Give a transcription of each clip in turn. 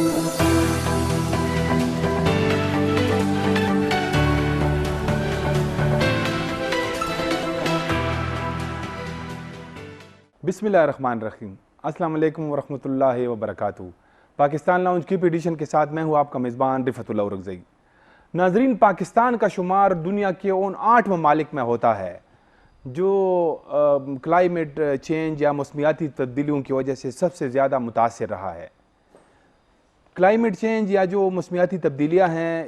بسم اللہ الرحمن الرحیم. السلام علیکم ورحمۃ اللہ وبرکاتہ. پاکستان لاؤنج کی ایڈیشن کے ساتھ میں ہوں آپ کا میزبان رفعت اللہ اورکزئی. ناظرین، پاکستان کا شمار دنیا کے ان 8 ممالک میں ہوتا ہے جو کلائمیٹ چینج یا موسمیاتی تبدیلیوں کی وجہ سے سب سے زیادہ متاثر رہا ہے. کلائمیٹ چینج یا جو موسمیاتی تبدیلیاں ہیں،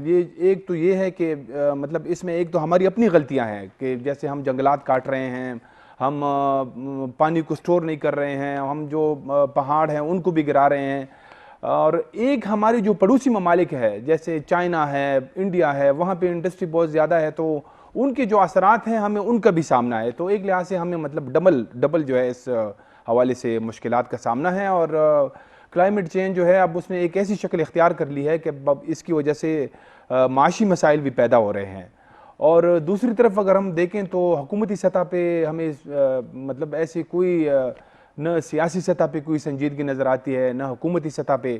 یہ ایک تو یہ ہے کہ مطلب اس میں ایک تو ہماری اپنی غلطیاں ہیں کہ جیسے ہم جنگلات کاٹ رہے ہیں، ہم پانی کو سٹور نہیں کر رہے ہیں، ہم جو پہاڑ ہیں ان کو بھی گرا رہے ہیں. اور ایک ہماری جو پڑوسی ممالک ہے جیسے چائنا ہے، انڈیا ہے، وہاں پہ انڈسٹری بہت زیادہ ہے تو ان کے جو اثرات ہیں ہمیں ان کا بھی سامنا ہے. تو ایک لحاظ سے ہمیں مطلب ڈبل جو ہے اس حوالے سے مشکلات کا سامنا ہے. اور کلائمیٹ چینج جو ہے اب اس نے ایک ایسی شکل اختیار کر لی ہے کہ اب اس کی وجہ سے معاشی مسائل بھی پیدا ہو رہے ہیں. اور دوسری طرف اگر ہم دیکھیں تو حکومتی سطح پہ ہمیں مطلب ایسی کوئی نہ سیاسی سطح پہ کوئی سنجیدگی نظر آتی ہے نہ حکومتی سطح پہ.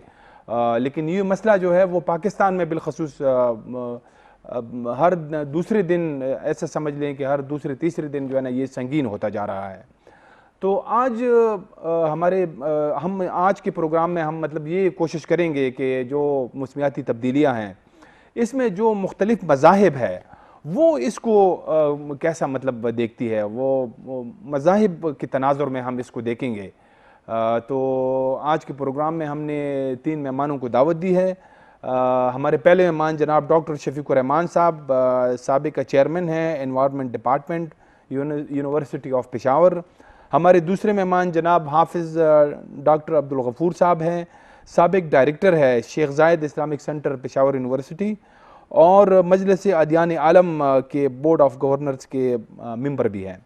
لیکن یہ مسئلہ جو ہے وہ پاکستان میں بالخصوص ہر دوسرے دن ایسا سمجھ لیں کہ ہر دوسرے تیسرے دن جو ہے نا یہ سنگین ہوتا جا رہا ہے. تو آج ہم آج کے پروگرام میں ہم مطلب یہ کوشش کریں گے کہ جو موسمیاتی تبدیلیاں ہیں اس میں جو مختلف مذاہب ہے وہ اس کو کیسا مطلب دیکھتی ہے، وہ مذاہب کے تناظر میں ہم اس کو دیکھیں گے. تو آج کے پروگرام میں ہم نے 3 مہمانوں کو دعوت دی ہے. ہمارے پہلے مہمان جناب ڈاکٹر شفیق الرحمان صاحب، سابق چیئرمین ہیں environment department, university of Peshawar. ہمارے دوسرے مہمان جناب حافظ ڈاکٹر عبدالغفور صاحب ہیں، سابق ڈائریکٹر ہے شیخ Zayed Islamic centre Peshawar university اور مجلس ادیان عالم کے بورڈ آف گورنرز کے ممبر بھی ہیں.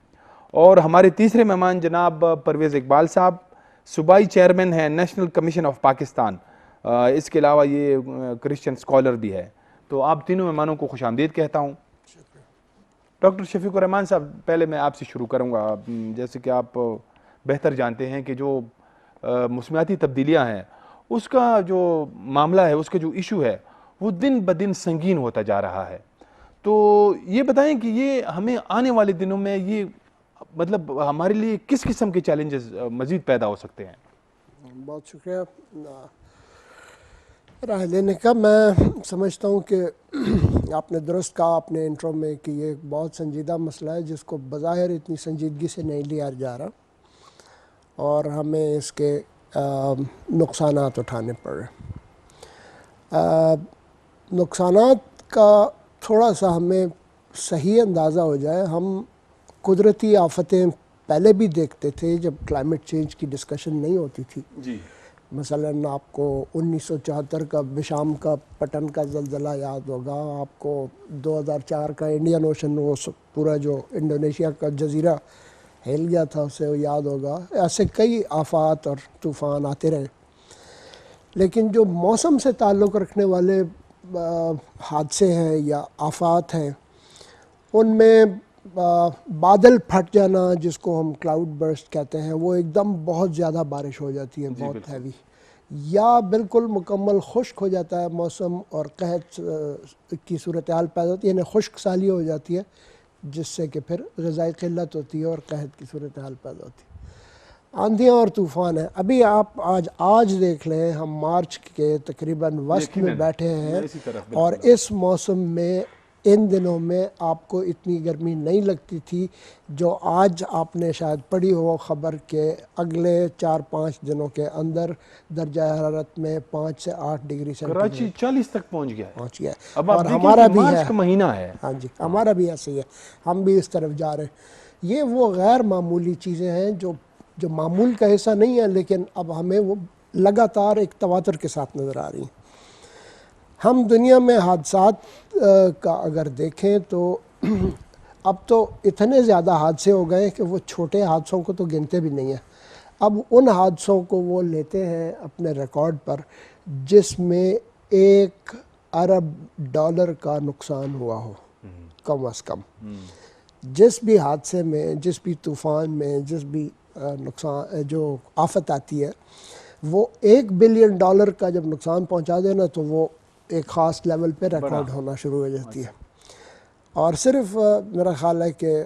اور ہمارے تیسرے مہمان جناب پرویز اقبال صاحب، صوبائی چیئرمین ہیں نیشنل کمیشن آف پاکستان. اس کے علاوہ یہ کرسچن اسکالر بھی ہے. تو آپ تینوں مہمانوں کو خوش آمدید کہتا ہوں. ڈاکٹر شفیق الرحمان صاحب، پہلے میں آپ سے شروع کروں گا. جیسے کہ آپ بہتر جانتے ہیں کہ جو موسمیاتی تبدیلیاں ہیں اس کا جو معاملہ ہے، اس کا جو ایشو ہے وہ دن بدن سنگین ہوتا جا رہا ہے. تو یہ بتائیں کہ یہ ہمیں آنے والے دنوں میں یہ مطلب ہمارے لیے کس قسم کے چیلنجز مزید پیدا ہو سکتے ہیں؟ بہت شکریہ رائے لینے کا. میں سمجھتا ہوں کہ آپ نے درست کہا اپنے انٹرو میں کہ یہ ایک بہت سنجیدہ مسئلہ ہے جس کو بظاہر اتنی سنجیدگی سے نہیں لیا جا رہا اور ہمیں اس کے نقصانات اٹھانے پڑ رہے. نقصانات کا تھوڑا سا ہمیں صحیح اندازہ ہو جائے. ہم قدرتی آفتیں پہلے بھی دیکھتے تھے جب کلائمیٹ چینج کی ڈسکشن نہیں ہوتی تھی. جی، مثلاً آپ کو 1974 کا بشام کا پٹن کا زلزلہ یاد ہوگا، آپ کو 2004 کا انڈین اوشن وہ پورا جو انڈونیشیا کا جزیرہ ہل گیا تھا اسے یاد ہوگا. ایسے کئی آفات اور طوفان آتے رہے. لیکن جو موسم سے تعلق رکھنے والے حادثے ہیں یا آفات ہیں ان میں بادل پھٹ جانا جس کو ہم کلاؤڈ برسٹ کہتے ہیں، وہ ایک دم بہت زیادہ بارش ہو جاتی ہے، بہت ہیوی، یا بالکل مکمل خشک ہو جاتا ہے موسم اور قحط کی صورتحال پیدا ہوتی ہے، یعنی خشک سالی ہو جاتی ہے جس سے کہ پھر غذائی قلت ہوتی ہے اور قحط کی صورتحال پیدا ہوتی ہے. آندھیاں اور طوفان ہیں. ابھی آپ آج دیکھ لیں، ہم مارچ کے تقریباً وسط میں بیٹھے ہیں اور اس موسم میں ان دنوں میں آپ کو اتنی گرمی نہیں لگتی تھی جو آج آپ نے شاید پڑھی ہو خبر کہ اگلے 4-5 دنوں کے اندر درجہ حرارت میں 5 سے 8 ڈگری سینٹی گریڈ کراچی 40 تک پہنچ گیا ہے. اب اور ہمارا بھی مارچ کا مہینہ ہے. ہاں جی، ہمارا بھی ایسے ہی ہے، ہم بھی اس طرف جا رہے ہیں. یہ وہ غیر معمولی چیزیں ہیں جو معمول کا حصہ نہیں ہے، لیکن اب ہمیں وہ لگاتار ایک تواتر کے ساتھ نظر آ رہی ہیں. ہم دنیا میں حادثات کا اگر دیکھیں تو اب تو اتنے زیادہ حادثے ہو گئے کہ وہ چھوٹے حادثوں کو تو گنتے بھی نہیں ہیں. اب ان حادثوں کو وہ لیتے ہیں اپنے ریکارڈ پر جس میں $1 ارب کا نقصان ہوا ہو کم از کم. جس بھی حادثے میں، جس بھی طوفان میں، جس بھی نقصان جو آفت آتی ہے وہ $1 بلین کا جب نقصان پہنچا دے نا تو وہ ایک خاص لیول پہ ریکارڈ ہونا شروع ہو جاتی ہے. اور صرف میرا خیال ہے کہ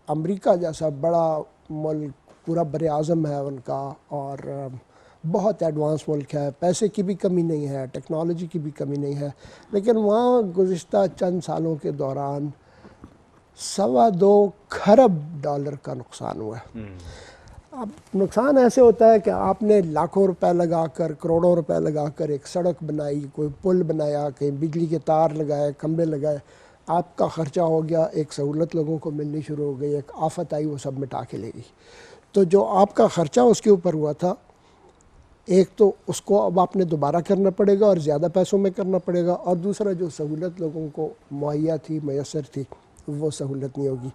امریکہ جیسا بڑا ملک پورا بر اعظم ہے ان کا اور بہت ایڈوانس ملک ہے, پیسے کی بھی کمی نہیں ہے, ٹیکنالوجی کی بھی کمی نہیں ہے, لیکن وہاں گزشتہ چند سالوں کے دوران $2.25 کھرب کا نقصان ہوا ہے. اب نقصان ایسے ہوتا ہے کہ آپ نے لاکھوں روپے لگا کر, کروڑوں روپے لگا کر ایک سڑک بنائی, کوئی پل بنایا, کہیں بجلی کے تار لگائے, کھمبے لگائے, آپ کا خرچہ ہو گیا, ایک سہولت لوگوں کو ملنی شروع ہو گئی, ایک آفت آئی وہ سب مٹا کے لے گئی. تو جو آپ کا خرچہ اس کے اوپر ہوا تھا, ایک تو اس کو اب آپ نے دوبارہ کرنا پڑے گا اور زیادہ پیسوں میں کرنا پڑے گا, اور دوسرا جو سہولت لوگوں کو مہیا تھی, میسر تھی, وہ سہولت نہیں ہوگی.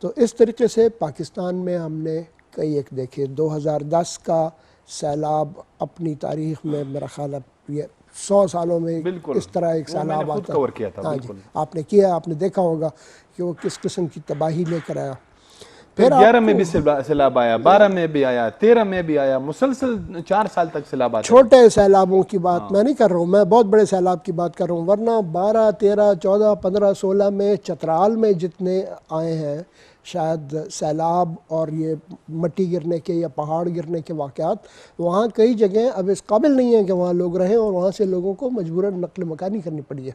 تو اس طریقے سے پاکستان میں ہم نے کئی ایک دیکھے. 2010 کا سیلاب اپنی تاریخ میں میرا خیال ہے یہ 100 سالوں میں اس طرح ایک سیلاب آتا ہے. ہاں جی, آپ نے کیا, آپ نے دیکھا ہوگا کہ وہ کس قسم کی تباہی لے کر آیا. پھر 11 میں بھی سیلاب آیا, 12 میں بھی آیا, 13 میں بھی آیا, مسلسل 4 سال تک سیلاب آتا ہے. چھوٹے سیلابوں کی بات میں نہیں کر رہا ہوں, میں بہت بڑے سیلاب کی بات کر رہا ہوں. ورنہ 12, 13, 14, 15, 16 میں چترال میں جتنے آئے ہیں شاید سیلاب اور یہ مٹی گرنے کے یا پہاڑ گرنے کے واقعات, وہاں کئی جگہیں اب اس قابل نہیں ہیں کہ وہاں لوگ رہیں, اور وہاں سے لوگوں کو مجبوراً نقل مکانی کرنی پڑی ہے.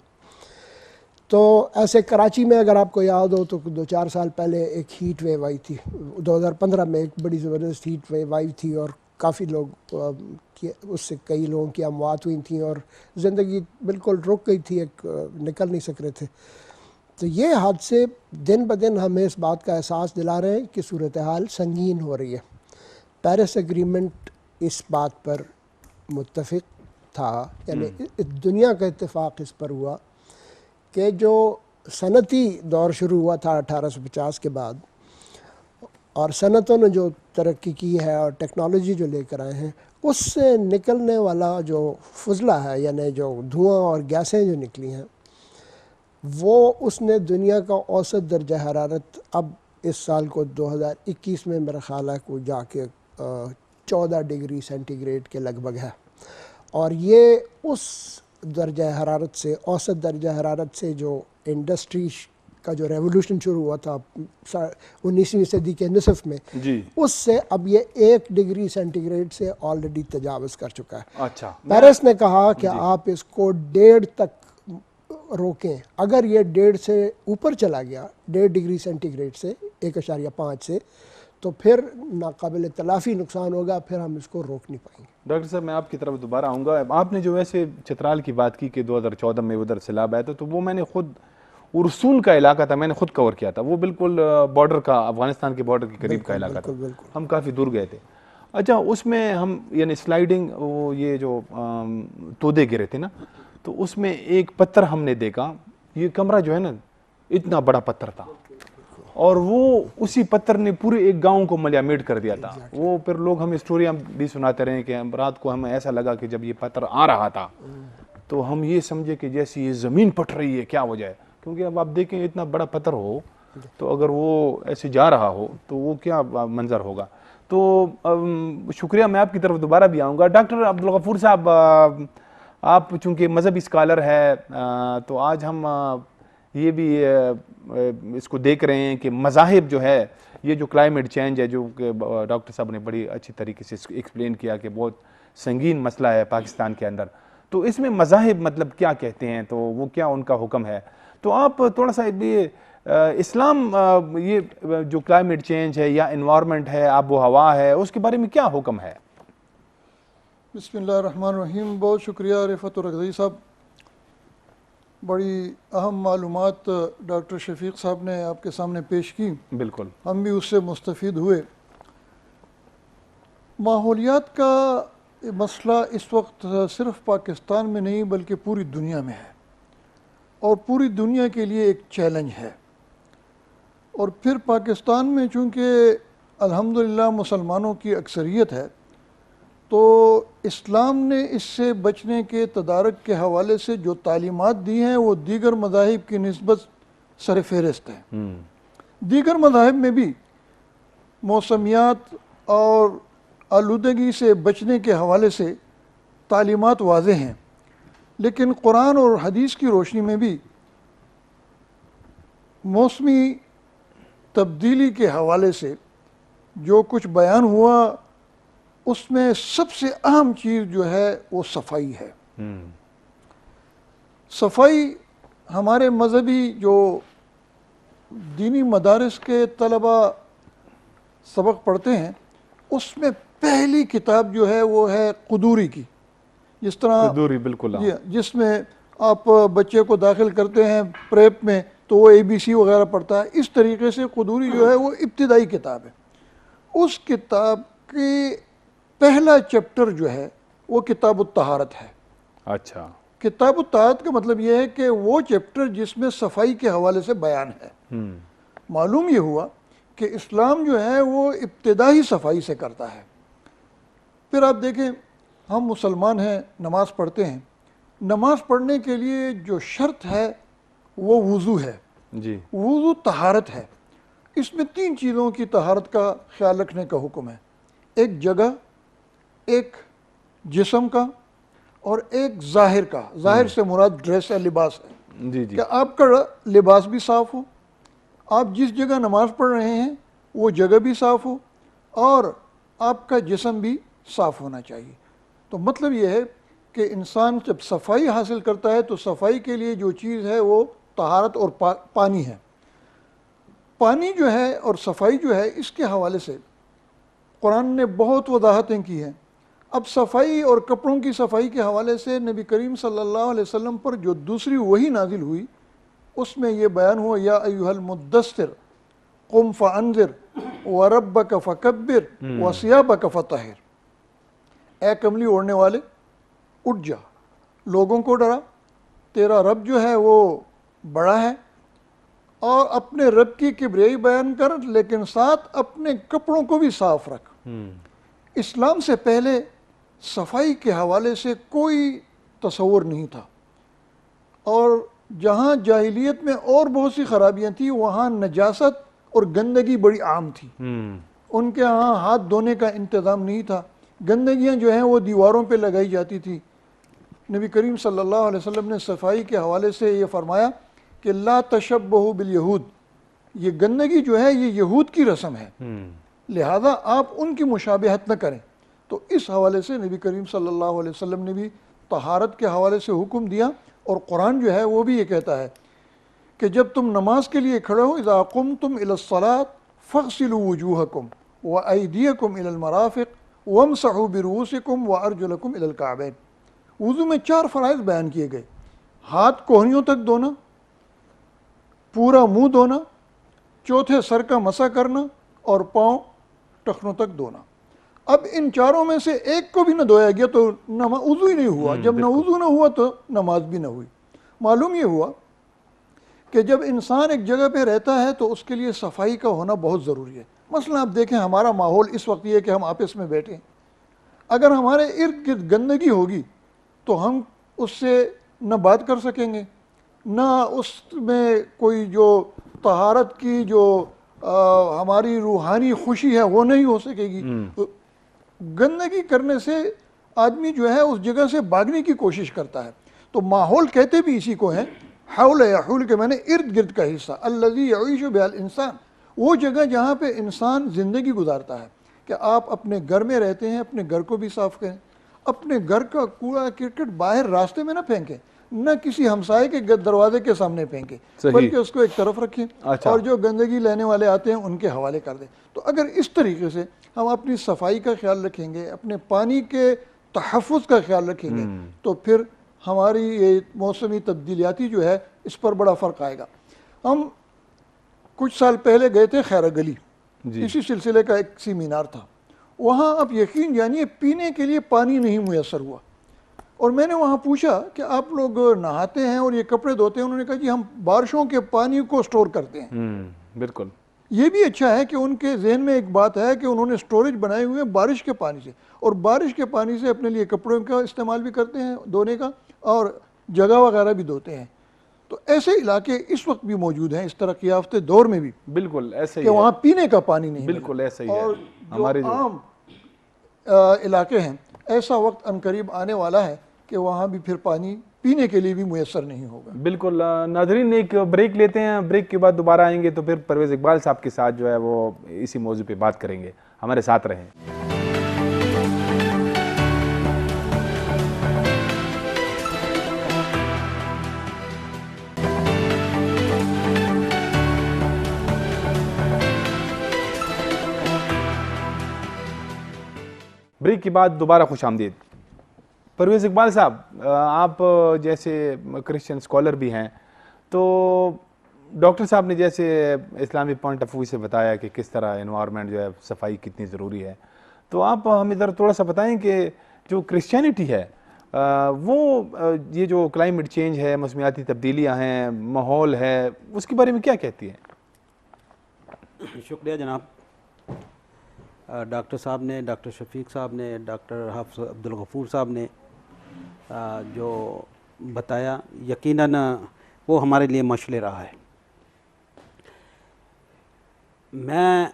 تو ایسے کراچی میں اگر آپ کو یاد ہو تو 2-4 سال پہلے ایک ہیٹ ویو آئی تھی, 2015 میں ایک بڑی زبردست ہیٹ ویو آئی تھی, اور کافی لوگ اس سے کئی لوگوں کی اموات ہوئی تھیں اور زندگی بالکل رک گئی تھی, ایک نکل نہیں سک رہے تھے. تو یہ حادثے دن بدن ہمیں اس بات کا احساس دلا رہے ہیں کہ صورتحال سنگین ہو رہی ہے. پیرس ایگریمنٹ اس بات پر متفق تھا, یعنی دنیا کا اتفاق اس پر ہوا کہ جو صنعتی دور شروع ہوا تھا 1850 کے بعد, اور صنعتوں نے جو ترقی کی ہے اور ٹیکنالوجی جو لے کر آئے ہیں, اس سے نکلنے والا جو فضلہ ہے, یعنی جو دھواں اور گیسیں جو نکلی ہیں, وہ اس نے دنیا کا اوسط درجہ حرارت اب اس سال کو 2021 میں میرا خیال ہے کو جا کے 14 ڈگری سینٹی گریڈ کے لگ بھگ ہے. اور یہ اس درجہ حرارت سے, اوسط درجہ حرارت سے جو انڈسٹری کا جو ریولوشن شروع ہوا تھا 19ویں صدی کے نصف میں, اس سے اب یہ 1 ڈگری سینٹی گریڈ سے آلریڈی تجاوز کر چکا ہے. اچھا, پیرس نے کہا کہ آپ اس کو 1.5 تک روکیں. اگر یہ 1.5 سے اوپر چلا گیا, 1.5 ڈگری سینٹی گریڈ سے 1.5 سے, تو پھر ناقابل تلافی نقصان ہوگا, پھر ہم اس کو روک نہیں پائیں گے. ڈاکٹر صاحب میں آپ کی طرف دوبارہ آؤں گا. آپ نے جو ویسے چترال کی بات کی کہ 2014 میں ادھر سیلاب آیا تھا, تو وہ میں نے خود ارسول کا علاقہ تھا, میں نے خود کور کیا تھا. وہ بالکل بارڈر کا, افغانستان کے بارڈر کے قریب کا علاقہ تھا, ہم کافی دور گئے تھے. اچھا, اس میں ہم یعنی سلائیڈنگ, وہ یہ جو تودے گرے تھے نا, تو اس میں ایک پتھر ہم نے دیکھا, یہ کمرہ جو ہے نا اتنا بڑا پتھر تھا, اور وہ اسی پتھر نے پورے ایک گاؤں کو ملیامیٹ کر دیا تھا. وہ پھر لوگ ہمیں اسٹوریاں بھی سناتے رہے کہ رات کو ہمیں ایسا لگا کہ جب یہ پتھر آ رہا تھا تو ہم یہ سمجھے کہ جیسے یہ زمین پھٹ رہی ہے, کیا وجہ ہے. کیونکہ اب آپ دیکھیں اتنا بڑا پتھر ہو تو اگر وہ ایسے جا رہا ہو تو وہ کیا منظر ہوگا. تو شکریہ, میں آپ کی طرف دوبارہ بھی آؤں گا. ڈاکٹر عبدالغفور صاحب, آپ چونکہ مذہبی اسکالر ہے, تو آج ہم یہ بھی اس کو دیکھ رہے ہیں کہ مذاہب جو ہے, یہ جو کلائمیٹ چینج ہے, جو کہ ڈاکٹر صاحب نے بڑی اچھی طریقے سے ایکسپلین کیا کہ بہت سنگین مسئلہ ہے پاکستان کے اندر, تو اس میں مذاہب مطلب کیا کہتے ہیں, تو وہ کیا ان کا حکم ہے. تو آپ تھوڑا سا یہ اسلام, یہ جو کلائمیٹ چینج ہے یا انوائرمنٹ ہے, آب و ہوا ہے, اس کے بارے میں کیا حکم ہے. بسم اللہ الرحمن الرحیم. بہت شکریہ رفعت الرغزی صاحب, بڑی اہم معلومات ڈاکٹر شفیق صاحب نے آپ کے سامنے پیش کی. بالکل, ہم بھی اس سے مستفید ہوئے. ماحولیات کا مسئلہ اس وقت صرف پاکستان میں نہیں بلکہ پوری دنیا میں ہے, اور پوری دنیا کے لیے ایک چیلنج ہے. اور پھر پاکستان میں چونکہ الحمدللہ مسلمانوں کی اکثریت ہے, تو اسلام نے اس سے بچنے کے تدارک کے حوالے سے جو تعلیمات دی ہیں وہ دیگر مذاہب کی نسبت سر فہرست ہیں. دیگر مذاہب میں بھی موسمیات اور آلودگی سے بچنے کے حوالے سے تعلیمات واضح ہیں، لیکن قرآن اور حدیث کی روشنی میں بھی موسمی تبدیلی کے حوالے سے جو کچھ بیان ہوا اس میں سب سے اہم چیز جو ہے وہ صفائی ہے۔ صفائی ہمارے مذہبی جو دینی مدارس کے طلباء سبق پڑھتے ہیں اس میں پہلی کتاب جو ہے وہ ہے قدوری کی، جس طرح قدوری، بالکل جس میں آپ بچے کو داخل کرتے ہیں پریپ میں تو وہ ABC وغیرہ پڑھتا ہے، اس طریقے سے قدوری جو ہے وہ ابتدائی کتاب ہے۔ اس کتاب کی پہلا چیپٹر جو ہے وہ کتاب الطہارت ہے۔ اچھا، کتاب الطہارت کا مطلب یہ ہے کہ وہ چیپٹر جس میں صفائی کے حوالے سے بیان ہے۔ معلوم یہ ہوا کہ اسلام جو ہے وہ ابتدائی صفائی سے کرتا ہے۔ پھر آپ دیکھیں ہم مسلمان ہیں، نماز پڑھتے ہیں، نماز پڑھنے کے لیے جو شرط ہے وہ وضو ہے۔ جی، وضو طہارت ہے۔ اس میں 3 چیزوں کی طہارت کا خیال رکھنے کا حکم ہے، ایک جگہ، ایک جسم کا، اور ایک ظاہر کا۔ ظاہر سے مراد ڈریس ہے، لباس ہے، جی جی، کہ آپ کا لباس بھی صاف ہو، آپ جس جگہ نماز پڑھ رہے ہیں وہ جگہ بھی صاف ہو، اور آپ کا جسم بھی صاف ہونا چاہیے۔ تو مطلب یہ ہے کہ انسان جب صفائی حاصل کرتا ہے تو صفائی کے لیے جو چیز ہے وہ طہارت اور پانی ہے۔ پانی جو ہے اور صفائی جو ہے اس کے حوالے سے قرآن نے بہت وضاحتیں کی ہیں۔ اب صفائی اور کپڑوں کی صفائی کے حوالے سے نبی کریم صلی اللہ علیہ وسلم پر جو دوسری وحی نازل ہوئی اس میں یہ بیان ہوا، یا ایھا المدثر قم فانذر وربک فکبر وثیابک فطہر، اے کملی اوڑھنے والے اٹھ جا، لوگوں کو ڈرا، تیرا رب جو ہے وہ بڑا ہے، اور اپنے رب کی کبریائی بیان کر، لیکن ساتھ اپنے کپڑوں کو بھی صاف رکھ۔ اسلام سے پہلے صفائی کے حوالے سے کوئی تصور نہیں تھا، اور جہاں جاہلیت میں اور بہت سی خرابیاں تھیں وہاں نجاست اور گندگی بڑی عام تھی۔ ان کے ہاں ہاتھ دھونے کا انتظام نہیں تھا، گندگیاں جو ہیں وہ دیواروں پہ لگائی جاتی تھی۔ نبی کریم صلی اللہ علیہ وسلم نے صفائی کے حوالے سے یہ فرمایا کہ لا تشبہوا بالیہود، یہ گندگی جو ہے یہ یہود کی رسم ہے، لہذا آپ ان کی مشابہت نہ کریں۔ تو اس حوالے سے نبی کریم صلی اللہ علیہ وسلم نے بھی طہارت کے حوالے سے حکم دیا، اور قرآن جو ہے وہ بھی یہ کہتا ہے کہ جب تم نماز کے لیے کھڑے ہو، اذا قمتم الی الصلاۃ فاغسلوا وجوہکم وایدیکم الی المرافق وامسحوا برؤوسکم وارجلکم الی الکعبین۔ وضو میں 4 فرائض بیان کیے گئے، ہاتھ کوہنیوں تک دھونا، پورا منہ دھونا، چوتھے سر کا مسح کرنا، اور پاؤں ٹخنوں تک دھونا۔ اب ان 4 میں سے ایک کو بھی نہ دھویا گیا تو وضو ہی نہیں ہوا، جب نہ وضو نہ ہوا تو نماز بھی نہ ہوئی۔ معلوم یہ ہوا کہ جب انسان ایک جگہ پہ رہتا ہے تو اس کے لیے صفائی کا ہونا بہت ضروری ہے۔ مثلا آپ دیکھیں ہمارا ماحول اس وقت یہ ہے کہ ہم آپس میں بیٹھے ہیں، اگر ہمارے ارد گرد گندگی ہوگی تو ہم اس سے نہ بات کر سکیں گے، نہ اس میں کوئی جو طہارت کی جو ہماری روحانی خوشی ہے وہ نہیں ہو سکے گی۔ گندگی کرنے سے آدمی جو ہے اس جگہ سے بھاگنے کی کوشش کرتا ہے۔ تو ماحول کہتے بھی اسی کو ہیں، حول یحول کے معنی ارد گرد کا حصہ، الذی یعیش بہ الانسان، وہ جگہ جہاں پہ انسان زندگی گزارتا ہے۔ کہ آپ اپنے گھر میں رہتے ہیں، اپنے گھر کو بھی صاف کریں، اپنے گھر کا کوڑا کرکٹ باہر راستے میں نہ پھینکیں، نہ کسی ہمسائے کے دروازے کے سامنے پھینکیں، بلکہ اس کو ایک طرف رکھیں، اور جو گندگی لینے والے آتے ہیں ان کے حوالے کر دیں۔ تو اگر اس طریقے سے ہم اپنی صفائی کا خیال رکھیں گے، اپنے پانی کے تحفظ کا خیال رکھیں گے، تو پھر ہماری یہ موسمی تبدیلیاتی جو ہے اس پر بڑا فرق آئے گا۔ ہم کچھ سال پہلے گئے تھے خیرہ گلی، اسی سلسلے کا ایک سیمینار تھا، وہاں آپ یقین جانیے پینے کے لیے پانی نہیں میسر ہوا، اور میں نے وہاں پوچھا کہ آپ لوگ نہاتے ہیں اور یہ کپڑے دھوتے ہیں؟ انہوں نے کہا جی ہم بارشوں کے پانی کو سٹور کرتے ہیں۔ بالکل، یہ بھی اچھا ہے کہ ان کے ذہن میں ایک بات ہے کہ انہوں نے سٹوریج بنائے ہوئے ہیں بارش کے پانی سے، اور بارش کے پانی سے اپنے لیے کپڑوں کا استعمال بھی کرتے ہیں دھونے کا، اور جگہ وغیرہ بھی دھوتے ہیں۔ تو ایسے علاقے اس وقت بھی موجود ہیں اس ترقی یافتہ دور میں بھی، بالکل ایسے ہی کہ وہاں پینے کا پانی نہیں، بالکل ایسے ہی ہے۔ اور جو عام علاقے ہیں، ایسا وقت عنقریب آنے والا ہے کہ وہاں بھی پھر پانی پینے کے لیے بھی میسر نہیں ہوگا۔ بالکل ناظرین، ایک بریک لیتے ہیں، بریک کے بعد دوبارہ آئیں گے تو پھر پرویز اقبال صاحب کے ساتھ جو ہے وہ اسی موضوع پہ بات کریں گے، ہمارے ساتھ رہیں۔ بریک کے بعد دوبارہ خوش آمدید۔ پرویز اقبال صاحب، آپ جیسے کرسچن اسکالر بھی ہیں، تو ڈاکٹر صاحب نے جیسے اسلامی پوائنٹ آف ویو سے بتایا کہ کس طرح انوائرمنٹ جو ہے صفائی کتنی ضروری ہے، تو آپ ہمیں ذرا تھوڑا سا بتائیں کہ جو کرسچینٹی ہے وہ یہ جو کلائمیٹ چینج ہے، موسمیاتی تبدیلیاں ہیں، ماحول ہے، اس کے بارے میں کیا کہتی ہیں؟ شکریہ جناب۔ ڈاکٹر صاحب نے، ڈاکٹر شفیق صاحب نے، ڈاکٹر حافظ عبدالغفور صاحب نے جو بتایا، یقیناً وہ ہمارے لیے مشعل رہا ہے۔ میں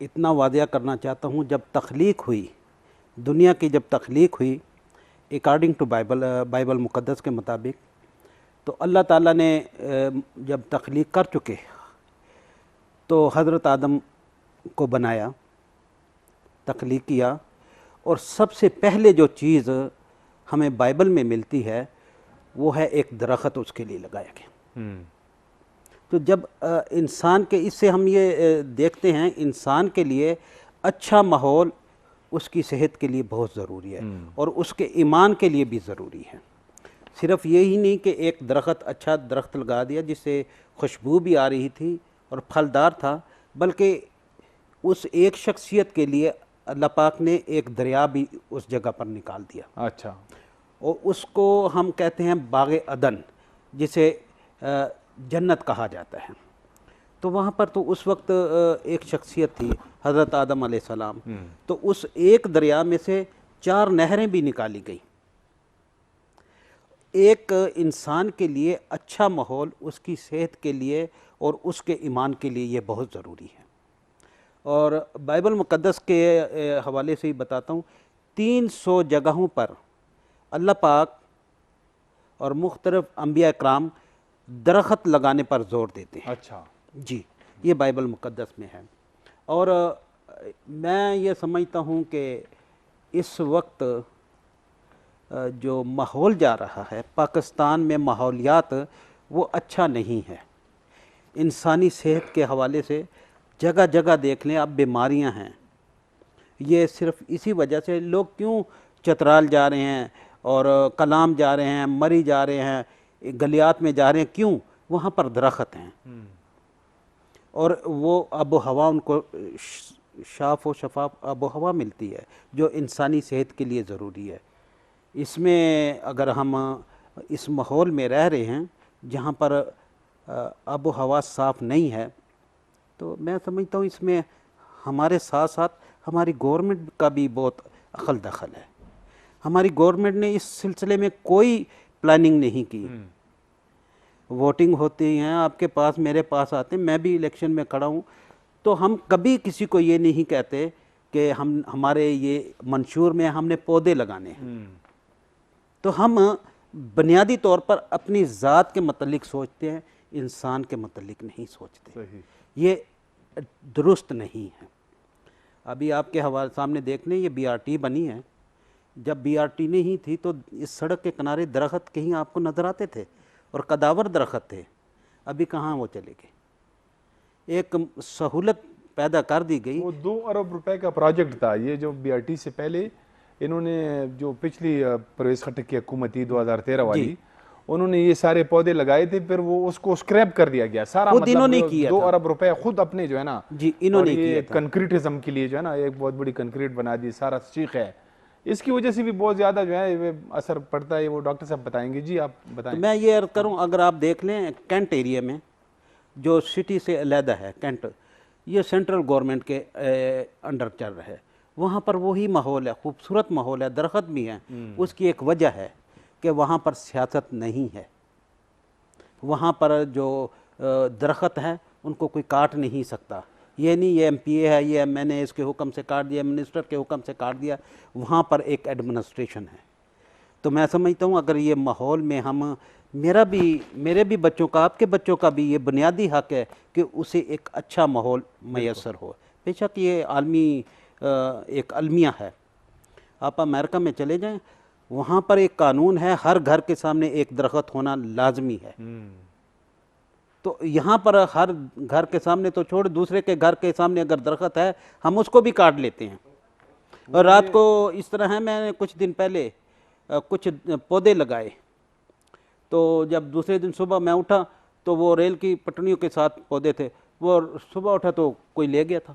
اتنا واضح کرنا چاہتا ہوں، جب تخلیق ہوئی دنیا کی، جب تخلیق ہوئی اکارڈنگ ٹو بائبل مقدس کے مطابق، تو اللہ تعالیٰ نے جب تخلیق کر چکے تو حضرت آدم کو بنایا، تخلیق کیا، اور سب سے پہلے جو چیز ہمیں بائبل میں ملتی ہے وہ ہے ایک درخت اس کے لیے لگایا گیا۔ تو جب انسان کے، اس سے ہم یہ دیکھتے ہیں انسان کے لیے اچھا ماحول اس کی صحت کے لیے بہت ضروری ہے، اور اس کے ایمان کے لیے بھی ضروری ہے۔ صرف یہی نہیں کہ ایک درخت، اچھا درخت لگا دیا جس سے خوشبو بھی آ رہی تھی اور پھلدار تھا، بلکہ اس ایک شخصیت کے لیے اللہ پاک نے ایک دریا بھی اس جگہ پر نکال دیا۔ اچھا، اور اس کو ہم کہتے ہیں باغ عدن، جسے جنت کہا جاتا ہے۔ تو وہاں پر تو اس وقت ایک شخصیت تھی حضرت آدم علیہ السلام، تو اس ایک دریا میں سے 4 نہریں بھی نکالی گئی۔ ایک انسان کے لیے اچھا ماحول اس کی صحت کے لیے اور اس کے ایمان کے لیے یہ بہت ضروری ہے۔ اور بائبل مقدس کے حوالے سے ہی بتاتا ہوں، 300 جگہوں پر اللہ پاک اور مختلف انبیاء اکرام درخت لگانے پر زور دیتے ہیں۔ اچھا جی، یہ بائبل مقدس میں ہے۔ اور میں یہ سمجھتا ہوں کہ اس وقت جو ماحول جا رہا ہے پاکستان میں، ماحولیات وہ اچھا نہیں ہے۔ انسانی صحت کے حوالے سے جگہ جگہ دیکھ لیں، اب بیماریاں ہیں۔ یہ صرف اسی وجہ سے لوگ کیوں چترال جا رہے ہیں اور کلام جا رہے ہیں، مری جا رہے ہیں، گلیات میں جا رہے ہیں، کیوں؟ وہاں پر درخت ہیں، اور وہ آب و ہوا ان کو صاف و شفاف آب و ہوا ملتی ہے جو انسانی صحت کے لیے ضروری ہے۔ اس میں اگر ہم اس ماحول میں رہ رہے ہیں جہاں پر آب و ہوا صاف نہیں ہے، تو میں سمجھتا ہوں اس میں ہمارے ساتھ ساتھ ہماری گورنمنٹ کا بھی بہت عقل دخل ہے۔ ہماری گورنمنٹ نے اس سلسلے میں کوئی پلاننگ نہیں کی۔ ووٹنگ ہوتی ہیں، آپ کے پاس، میرے پاس آتے ہیں، میں بھی الیکشن میں کھڑا ہوں، تو ہم کبھی کسی کو یہ نہیں کہتے کہ ہمارے یہ منشور میں ہم نے پودے لگانے ہیں۔ تو ہم بنیادی طور پر اپنی ذات کے متعلق سوچتے ہیں، انسان کے متعلق نہیں سوچتے۔ یہ درست نہیں ہے۔ ابھی آپ کے حوالے سامنے دیکھ لیں، یہ BRT بنی ہے۔ جب BRT نہیں تھی تو اس سڑک کے کنارے درخت کہیں آپ کو نظر آتے تھے، اور قداور درخت تھے۔ ابھی کہاں وہ چلے گئے؟ ایک سہولت پیدا کر دی گئی۔ وہ 2 ارب روپے کا پروجیکٹ تھا، یہ جو BRT سے پہلے انہوں نے جو پچھلی پرویز خٹک کی حکومت تھی 2013 والی، انہوں نے یہ سارے پودے لگائے تھے، پھر وہ اس کو اسکریپ کر دیا گیا سارا، خود انہوں نے مطلب کیا 2 تھا۔ ارب روپے خود اپنے جو ہے نا، جی، انہوں نے کیا تھا۔ کنکریٹزم کے لیے جو ہے نا ایک بہت بڑی کنکریٹ بنا دی، سارا چیخ ہے، اس کی وجہ سے بھی بہت زیادہ جو ہے اثر پڑتا ہے۔ وہ ڈاکٹر صاحب بتائیں گے، جی آپ بتائیں۔ میں یہ عرض کروں، اگر آپ دیکھ لیں کینٹ ایریا میں جو سٹی سے علیحدہ ہے، کینٹ، یہ سینٹرل گورنمنٹ کے انڈر چل رہا ہے، وہاں پر وہی ماحول ہے، خوبصورت ماحول ہے، درخت بھی ہیں۔ اس کی ایک وجہ ہے کہ وہاں پر سیاست نہیں ہے، وہاں پر جو درخت ہیں ان کو کوئی کاٹ نہیں سکتا، یہ نہیں یہ MPA ہے یہ میں نے اس کے حکم سے کاٹ دیا, منسٹر کے حکم سے کاٹ دیا, وہاں پر ایک ایڈمنسٹریشن ہے. تو میں سمجھتا ہوں اگر یہ ماحول میں ہم میرے بھی بچوں کا, آپ کے بچوں کا بھی یہ بنیادی حق ہے کہ اسے ایک اچھا ماحول میسر ہو. بے شک یہ عالمی ایک المیہ ہے. آپ امریکہ میں چلے جائیں, وہاں پر ایک قانون ہے ہر گھر کے سامنے ایک درخت ہونا لازمی ہے. تو یہاں پر ہر گھر کے سامنے تو چھوڑ, دوسرے کے گھر کے سامنے اگر درخت ہے ہم اس کو بھی کاٹ لیتے ہیں. اور رات کو اس طرح ہے, میں نے کچھ دن پہلے کچھ پودے لگائے, تو جب دوسرے دن صبح میں اٹھا تو وہ ریل کی پٹڑیوں کے ساتھ پودے تھے, وہ صبح اٹھا تو کوئی لے گیا تھا.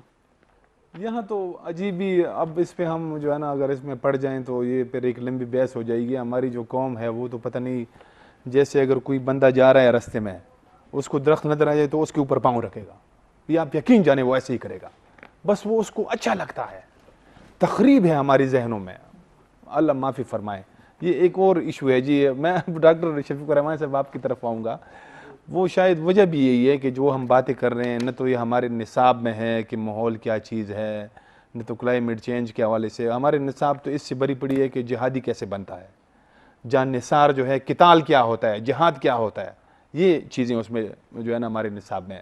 یہاں تو عجیب ہی, اب اس پہ ہم جو ہے نا اگر اس میں پڑ جائیں تو یہ پھر ایک لمبی بحث ہو جائے گی. ہماری جو قوم ہے وہ تو پتہ نہیں, جیسے اگر کوئی بندہ جا رہا ہے راستے میں, اس کو درخت نظر آ جائے تو اس کے اوپر پاؤں رکھے گا, یہ آپ یقین جانے وہ ایسے ہی کرے گا, بس وہ اس کو اچھا لگتا ہے. تخریب ہے ہماری ذہنوں میں, اللہ معافی فرمائے. یہ ایک اور ایشو ہے جی. میں ڈاکٹر شفیق الرحمان صاحب آپ کی طرف آؤں گا. وہ شاید وجہ بھی یہی ہے کہ جو ہم باتیں کر رہے ہیں, نہ تو یہ ہمارے نصاب میں ہے کہ ماحول کیا چیز ہے, نہ تو کلائمیٹ چینج کے حوالے سے. ہمارے نصاب تو اس سے بری پڑی ہے کہ جہادی کیسے بنتا ہے, جان نثار جو ہے, قتال کیا ہوتا ہے, جہاد کیا ہوتا ہے, یہ چیزیں اس میں جو ہے نا ہمارے نصاب میں.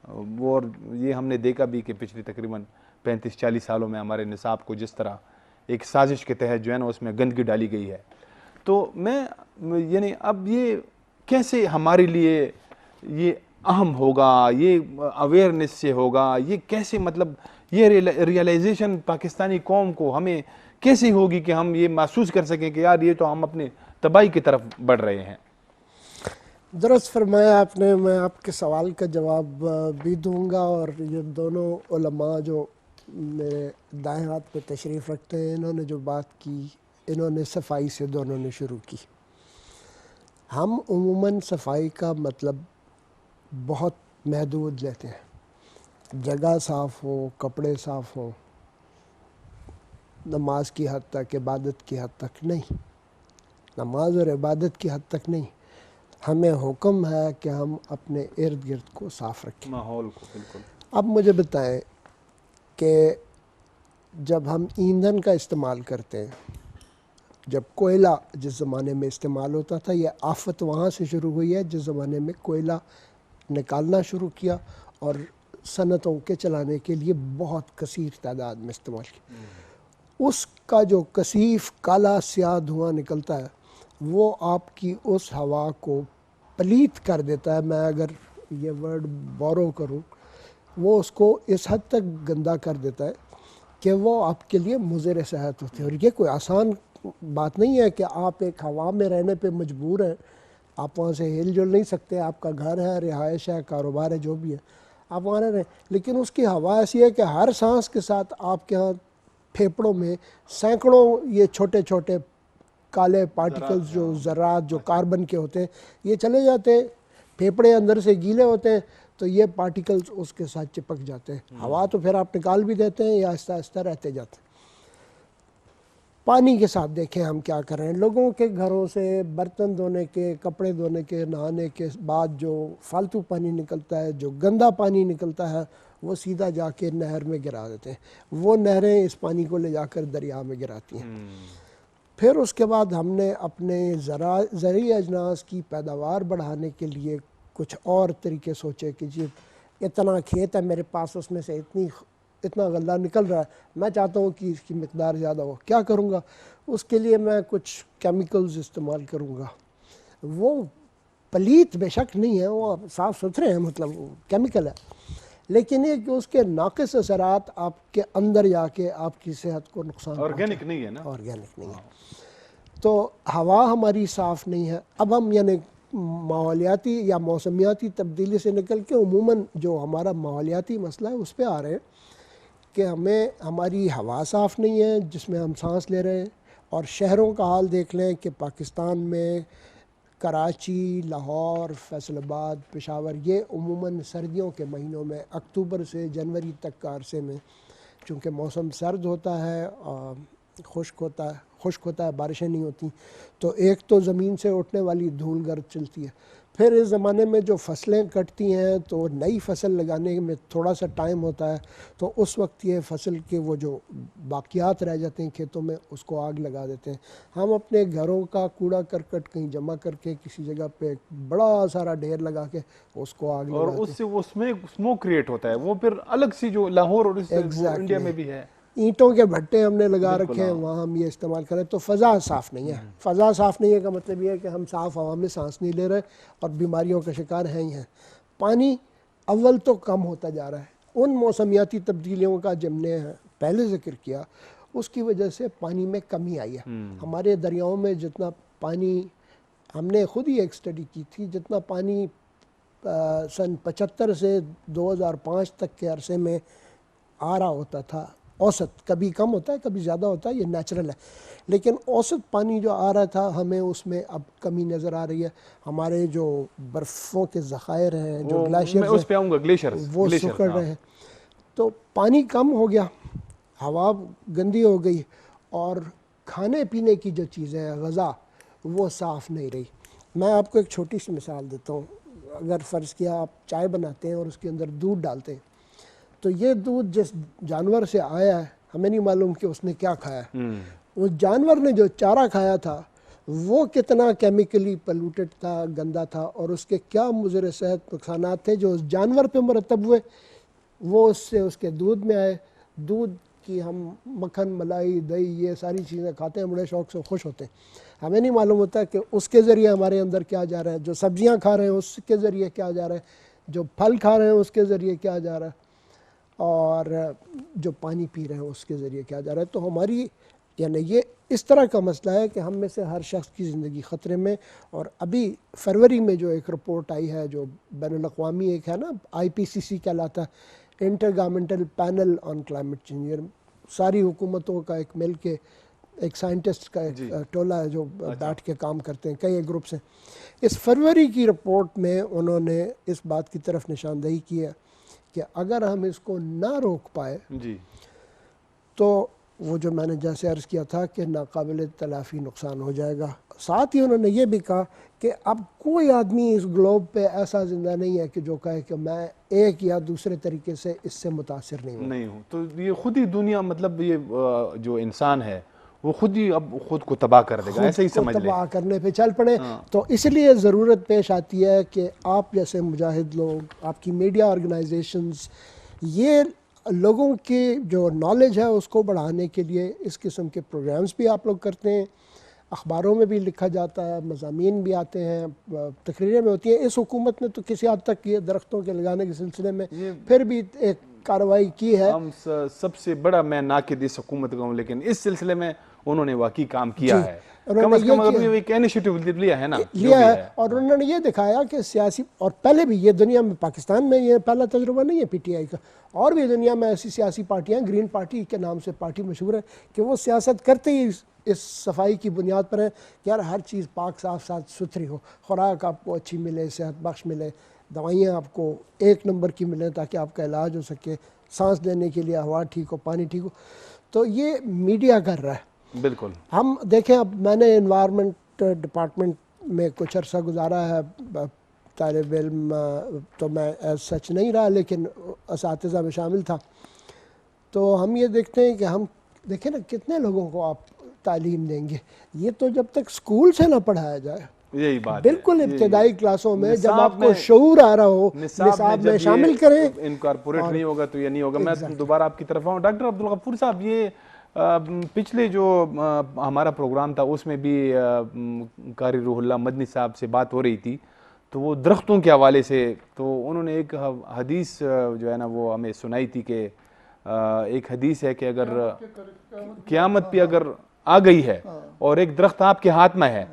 وہ اور یہ ہم نے دیکھا بھی کہ پچھلی تقریباً 35-40 سالوں میں ہمارے نصاب کو جس طرح ایک سازش کے تحت جو ہے نا اس میں گندگی ڈالی گئی ہے. تو میں یعنی اب یہ کیسے ہمارے لیے یہ اہم ہوگا, یہ اویئرنیس سے ہوگا, یہ کیسے مطلب یہ ریئلائزیشن پاکستانی قوم کو ہمیں کیسے ہوگی کہ ہم یہ محسوس کر سکیں کہ یار یہ تو ہم اپنے تباہی کی طرف بڑھ رہے ہیں. درست فرمایا آپ نے. میں آپ کے سوال کا جواب بھی دوں گا, اور یہ دونوں علماء جو میرے دائیں ہاتھ پہ تشریف رکھتے ہیں, انہوں نے جو بات کی, انہوں نے صفائی سے دونوں نے شروع کی. ہم عموماً صفائی کا مطلب بہت محدود لیتے ہیں, جگہ صاف ہو, کپڑے صاف ہوں, نماز کی حد تک, عبادت کی حد تک نہیں. نماز اور عبادت کی حد تک نہیں, ہمیں حکم ہے کہ ہم اپنے ارد گرد کو صاف رکھیں, ماحول کو. بالکل. اب مجھے بتائیں کہ جب ہم ایندھن کا استعمال کرتے ہیں, جب کوئلہ جس زمانے میں استعمال ہوتا تھا, یہ آفت وہاں سے شروع ہوئی ہے جس زمانے میں کوئلہ نکالنا شروع کیا اور صنعتوں کے چلانے کے لیے بہت کثیر تعداد میں استعمال کیا. اس کا جو کثیف کالا سیاہ دھواں نکلتا ہے وہ آپ کی اس ہوا کو پلیت کر دیتا ہے. میں اگر یہ ورڈ بورو کروں, وہ اس کو اس حد تک گندا کر دیتا ہے کہ وہ آپ کے لیے مضر صحت ہوتے ہیں. اور یہ کوئی آسان بات نہیں ہے کہ آپ ایک ہوا میں رہنے پہ مجبور ہیں, آپ وہاں سے ہل جل نہیں سکتے, آپ کا گھر ہے, رہائش ہے, کاروبار ہے, جو بھی ہے, آپ وہاں رہیں, لیکن اس کی ہوا ایسی ہے کہ ہر سانس کے ساتھ آپ کے ہاں پھیپڑوں میں سینکڑوں یہ چھوٹے چھوٹے کالے پارٹیکلز جو ذرات جو کاربن کے ہوتے ہیں یہ چلے جاتے ہیں, پھیپڑے اندر سے گیلے ہوتے ہیں تو یہ پارٹیکلز اس کے ساتھ چپک جاتے ہیں. ہوا تو پھر آپ نکال بھی دیتے ہیں یا آہستہ آہستہ رہتے جاتے ہیں. پانی کے ساتھ دیکھیں ہم کیا کر رہے ہیں. لوگوں کے گھروں سے برتن دھونے کے, کپڑے دھونے کے, نہانے کے بعد جو فالتو پانی نکلتا ہے, جو گندا پانی نکلتا ہے, وہ سیدھا جا کے نہر میں گرا دیتے ہیں. وہ نہریں اس پانی کو لے جا کر دریا میں گراتی ہیں. پھر اس کے بعد ہم نے اپنے زرعی اجناس کی پیداوار بڑھانے کے لیے کچھ اور طریقے سوچے کہ جی اتنا کھیت ہے میرے پاس, اس میں سے اتنا غلہ نکل رہا ہے, میں چاہتا ہوں کہ اس کی مقدار زیادہ ہو. کیا کروں گا؟ اس کے لیے میں کچھ کیمیکلز استعمال کروں گا. وہ پلیت بے شک نہیں ہے, وہ صاف ستھرے ہیں, مطلب وہ کیمیکل ہے, لیکن یہ کہ اس کے ناقص اثرات آپ کے اندر جا کے آپ کی صحت کو نقصان آرگینک نہیں ہے نا, آرگینک نہیں ہے. تو ہوا ہماری صاف نہیں ہے. اب ہم یعنی ماحولیاتی یا موسمیاتی تبدیلی سے نکل کے عموماً جو ہمارا ماحولیاتی مسئلہ ہے اس پہ آ رہے ہیں کہ ہماری ہوا صاف نہیں ہے جس میں ہم سانس لے رہے ہیں. اور شہروں کا حال دیکھ لیں کہ پاکستان میں کراچی, لاہور, فیصل آباد, پشاور, یہ عموماً سردیوں کے مہینوں میں اکتوبر سے جنوری تک کا عرصے میں, چونکہ موسم سرد ہوتا ہے, خشک ہوتا ہے, بارشیں نہیں ہوتی, تو ایک تو زمین سے اٹھنے والی دھول گرد چلتی ہے, پھر اس زمانے میں جو فصلیں کٹتی ہیں تو نئی فصل لگانے میں تھوڑا سا ٹائم ہوتا ہے، تو اس وقت یہ فصل کے وہ جو باقیات رہ جاتے ہیں کھیتوں میں اس کو آگ لگا دیتے ہیں۔ ہم اپنے گھروں کا کوڑا کرکٹ کہیں جمع کر کے کسی جگہ پہ ایک بڑا سارا ڈھیر لگا کے اس کو آگ اور لگاتے اس سے اس میں اسموک کریٹ ہوتا ہے، وہ پھر الگ سی جو لاہور اور انڈیا میں بھی ہے۔ اینٹوں کے بھٹے ہم نے لگا رکھے ہیں، وہاں ہم یہ استعمال کریں تو فضا صاف نہیں ہے۔ فضا صاف نہیں ہے کا مطلب یہ ہے کہ ہم صاف ہوا میں سانس نہیں لے رہے اور بیماریوں کا شکار ہیں ہی ہیں۔ پانی اول تو کم ہوتا جا رہا ہے، ان موسمیاتی تبدیلیوں کا جم نے پہلے ذکر کیا، اس کی وجہ سے پانی میں کمی آئی ہے۔ ہمارے دریاؤں میں جتنا پانی، ہم نے خود ہی ایک سٹڈی کی تھی، جتنا پانی سن 75 سے 2005 تک کے عرصے میں آ رہا ہوتا تھا، اوسط، کبھی کم ہوتا ہے کبھی زیادہ ہوتا ہے، یہ نیچرل ہے، لیکن اوسط پانی جو آ رہا تھا ہمیں اس میں اب کمی نظر آ رہی ہے۔ ہمارے جو برفوں کے ذخائر ہیں، جو گلیشیئرز میں اس پہ آؤں گا، گلیشیئرز، وہ سکڑ رہے ہیں، تو پانی کم ہو گیا، ہوا گندی ہو گئی، اور کھانے پینے کی جو چیزیں ہیں، غذا، وہ صاف نہیں رہی۔ میں آپ کو ایک چھوٹی سی مثال دیتا ہوں۔ اگر فرض کیا آپ چائے بناتے ہیں اور اس کے اندر دودھ ڈالتے ہیں، تو یہ دودھ جس جانور سے آیا ہے ہمیں نہیں معلوم کہ اس نے کیا کھایا ہے۔ اس جانور نے جو چارہ کھایا تھا وہ کتنا کیمیکلی پلوٹڈ تھا، گندا تھا، اور اس کے کیا مضر صحت نقصانات تھے جو اس جانور پہ مرتب ہوئے، وہ اس سے اس کے دودھ میں آئے۔ دودھ کی ہم مکھن، ملائی، دہی، یہ ساری چیزیں کھاتے ہیں، بڑے شوق سے خوش ہوتے ہیں۔ ہمیں نہیں معلوم ہوتا کہ اس کے ذریعے ہمارے اندر کیا جا رہا ہے، جو سبزیاں کھا رہے ہیں اس کے ذریعے کیا جا رہا ہے، جو پھل کھا رہے ہیں اس کے ذریعے کیا جا رہا ہے، اور جو پانی پی رہے ہیں اس کے ذریعے کیا جا رہا ہے۔ تو ہماری یعنی یہ اس طرح کا مسئلہ ہے کہ ہم میں سے ہر شخص کی زندگی خطرے میں۔ اور ابھی فروری میں جو ایک رپورٹ آئی ہے، جو بین الاقوامی ایک ہے نا، IPCC کہلاتا ہے، intergovernmental panel on climate change, ساری حکومتوں کا ایک مل کے ایک سائنٹسٹ کا ایک ٹولہ ہے جو بیٹھ کے کام کرتے ہیں، کئی گروپس ہیں۔ اس فروری کی رپورٹ میں انہوں نے اس بات کی طرف نشاندہی کی ہے کہ اگر ہم اس کو نہ روک پائے تو وہ جو میں نے جیسے عرض کیا تھا کہ ناقابل تلافی نقصان ہو جائے گا۔ ساتھ ہی انہوں نے یہ بھی کہا کہ اب کوئی آدمی اس گلوب پہ ایسا زندہ نہیں ہے کہ جو کہے کہ میں ایک یا دوسرے طریقے سے اس سے متاثر نہیں ہوں۔ تو یہ خود ہی دنیا، مطلب یہ جو انسان ہے وہ خود ہی اب خود کو تباہ کر دے گا، ایسے ہی سمجھ لیں، تباہ کرنے پہ چل پڑے۔ تو اس لیے ضرورت پیش آتی ہے کہ آپ جیسے مجاہد لوگ، آپ کی میڈیا آرگنائزیشنز، یہ لوگوں کی جو نالج ہے اس کو بڑھانے کے لیے اس قسم کے پروگرامز بھی آپ لوگ کرتے ہیں، اخباروں میں بھی لکھا جاتا ہے، مضامین بھی آتے ہیں، تقریریں میں ہوتی ہیں۔ اس حکومت نے تو کسی حد تک یہ درختوں کے لگانے کے سلسلے میں پھر بھی ایک کارروائی کی ہے۔ ہم سب سے بڑا میں ناقد اس حکومت کا ہوں، لیکن اس سلسلے میں انہوں نے واقعی کام کیا ہے، کم از کم اگر ایک انیشیٹو لیا ہے نا، لیا ہے۔ اور انہوں نے یہ دکھایا کہ سیاسی، اور پہلے بھی یہ دنیا میں، پاکستان میں یہ پہلا تجربہ نہیں ہے PTI کا، اور بھی دنیا میں ایسی سیاسی پارٹیاں، گرین پارٹی کے نام سے پارٹی مشہور ہے، کہ وہ سیاست کرتے ہی اس صفائی کی بنیاد پر ہے کہ یار ہر چیز پاک، صاف ستھری ہو، خوراک آپ کو اچھی ملے، صحت بخش ملے، دوائیاں آپ کو ایک نمبر کی ملیں تاکہ آپ کا علاج ہو سکے، سانس لینے کے لیے ہوا ٹھیک ہو، پانی ٹھیک ہو۔ تو یہ میڈیا کر رہا ہے۔ بالکل، ہم دیکھیں، اب میں نے انوائرمنٹ ڈپارٹمنٹ میں کچھ عرصہ گزارا ہے، طالب علم تو میں ایز سچ نہیں رہا لیکن اساتذہ میں شامل تھا۔ تو ہم یہ دیکھتے ہیں کہ ہم دیکھیں نا کتنے لوگوں کو آپ تعلیم دیں گے، یہ تو جب تک اسکول سے نہ پڑھایا جائے، یہی بات بالکل ابتدائی کلاسوں میں جب آپ کو شعور آ رہا ہو، نصاب میں شامل کریں، انکارپوریٹ نہیں ہوگا تو یہ نہیں ہوگا۔ میں دوبارہ آپ کی طرف آؤں، ڈاکٹر عبدالغفور صاحب، یہ پچھلے جو ہمارا پروگرام تھا اس میں بھی قاری روح اللہ مدنی صاحب سے بات ہو رہی تھی، تو وہ درختوں کے حوالے سے، تو انہوں نے ایک حدیث جو ہے نا وہ ہمیں سنائی تھی کہ ایک حدیث ہے کہ اگر قیامت پہ اگر آ گئی ہے اور ایک درخت آپ کے ہاتھ میں ہے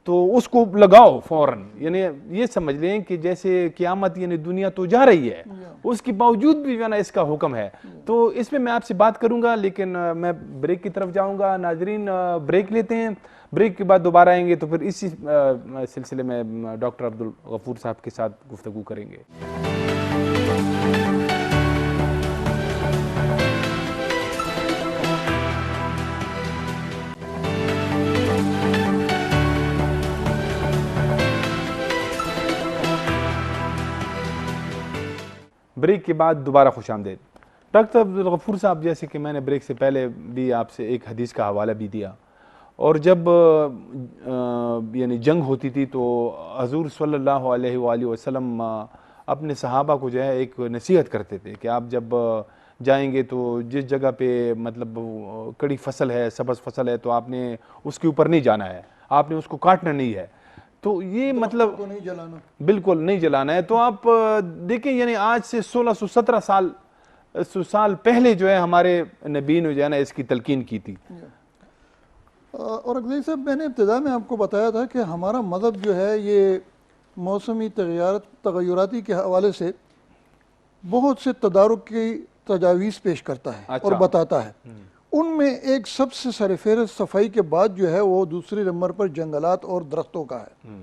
تو اس کو لگاؤ فوراً، یعنی یہ سمجھ لیں کہ جیسے قیامت، یعنی دنیا تو جا رہی ہے، اس کے باوجود بھی جو ہے نا اس کا حکم ہے۔ تو اس میں آپ سے بات کروں گا، لیکن میں بریک کی طرف جاؤں گا۔ ناظرین، بریک لیتے ہیں، بریک کے بعد دوبارہ آئیں گے تو پھر اسی سلسلے میں ڈاکٹر عبدالغفور صاحب کے ساتھ گفتگو کریں گے۔ بریک کے بعد دوبارہ خوش آمدید. ڈاکٹر عبدالغفور صاحب، جیسے کہ میں نے بریک سے پہلے بھی آپ سے ایک حدیث کا حوالہ بھی دیا، اور جب یعنی جنگ ہوتی تھی تو حضور صلی اللہ علیہ وآلہ وسلم اپنے صحابہ کو جو ہے ایک نصیحت کرتے تھے کہ آپ جب جائیں گے تو جس جگہ پہ مطلب کڑی فصل ہے، سبز فصل ہے، تو آپ نے اس کے اوپر نہیں جانا ہے، آپ نے اس کو کاٹنا نہیں ہے. تو یہ مطلب کو نہیں جلانا. بالکل نہیں جلانا ہے. تو آپ دیکھیں یعنی آج سے 1617 سال پہلے جو ہے ہمارے نبی نے جو ہے نا اس کی تلقین کی تھی. اور اگزئی صاحب، میں نے ابتدا میں آپ کو بتایا تھا کہ ہمارا مذہب جو ہے یہ موسمی تغیراتی کے حوالے سے بہت سے تدارک کی تجاویز پیش کرتا ہے اور بتاتا ہے. ان میں ایک سب سے سر فہرست صفائی کے بعد جو ہے وہ دوسرے نمبر پر جنگلات اور درختوں کا ہے.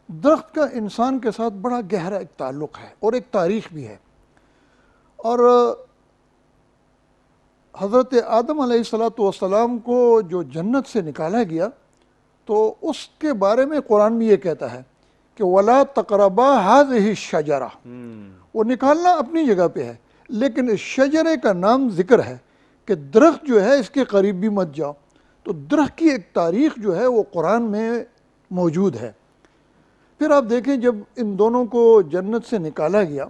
درخت کا انسان کے ساتھ بڑا گہرا ایک تعلق ہے اور ایک تاریخ بھی ہے. اور حضرت آدم علیہ السلام کو جو جنت سے نکالا گیا تو اس کے بارے میں قرآن بھی یہ کہتا ہے کہ وَلَا تَقْرَبَا هَذِهِ الشَّجَرَةَ. وہ نکالنا اپنی جگہ پہ ہے، لیکن اس شجرے کا نام ذکر ہے کہ درخت جو ہے اس کے قریب بھی مت جاؤ. تو درخت کی ایک تاریخ جو ہے وہ قرآن میں موجود ہے. پھر آپ دیکھیں جب ان دونوں کو جنت سے نکالا گیا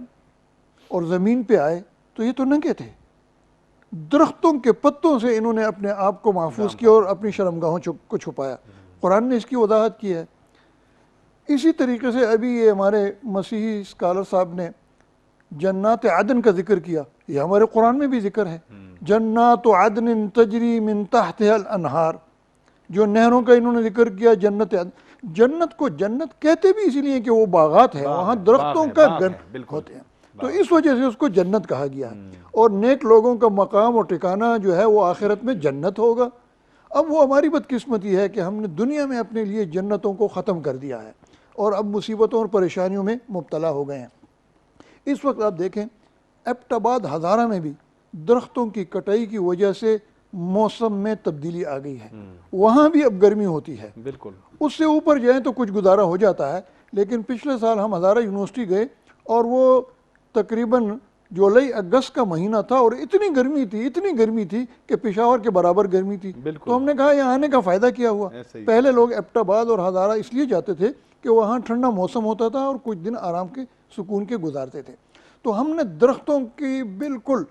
اور زمین پہ آئے تو یہ تو ننگے تھے. درختوں کے پتوں سے انہوں نے اپنے آپ کو محفوظ کیا اور اپنی شرمگاہوں کو چھپایا. قرآن نے اس کی وضاحت کی ہے. اسی طریقے سے ابھی یہ ہمارے مسیحی اسکالر صاحب نے جنات عدن کا ذکر کیا، یہ ہمارے قرآن میں بھی ذکر ہے. جنات عدن تجری من تحتها الانہار، جو نہروں کا انہوں نے ذکر کیا. جنت عدن، جنت کو جنت کہتے بھی اسی لیے کہ وہ باغات ہیں، وہاں درختوں کا گن ہوتے ہیں، تو اس وجہ سے اس کو جنت کہا گیا ہے. اور نیک لوگوں کا مقام اور ٹھکانہ جو ہے وہ آخرت میں جنت ہوگا. اب وہ ہماری بدقسمتی ہے کہ ہم نے دنیا میں اپنے لیے جنتوں کو ختم کر دیا ہے اور اب مصیبتوں اور پریشانیوں میں مبتلا ہو گئے ہیں. اس وقت آپ دیکھیں ایبٹ آباد ہزارہ میں بھی درختوں کی کٹائی کی وجہ سے موسم میں تبدیلی آ گئی ہے. وہاں بھی اب گرمی ہوتی ہے. بالکل اس سے اوپر جائیں تو کچھ گزارا ہو جاتا ہے. لیکن پچھلے سال ہم ہزارہ یونیورسٹی گئے اور وہ تقریباً جولائی اگست کا مہینہ تھا اور اتنی گرمی تھی کہ پشاور کے برابر گرمی تھی. تو ہم نے کہا یہاں آنے کا فائدہ کیا ہوا. پہلے لوگ ایبٹ آباد اور ہزارہ اس لیے جاتے تھے کہ وہاں ٹھنڈا موسم ہوتا تھا اور کچھ دن آرام کے سکون کے گزارتے تھے. تو ہم نے درختوں کی بالکل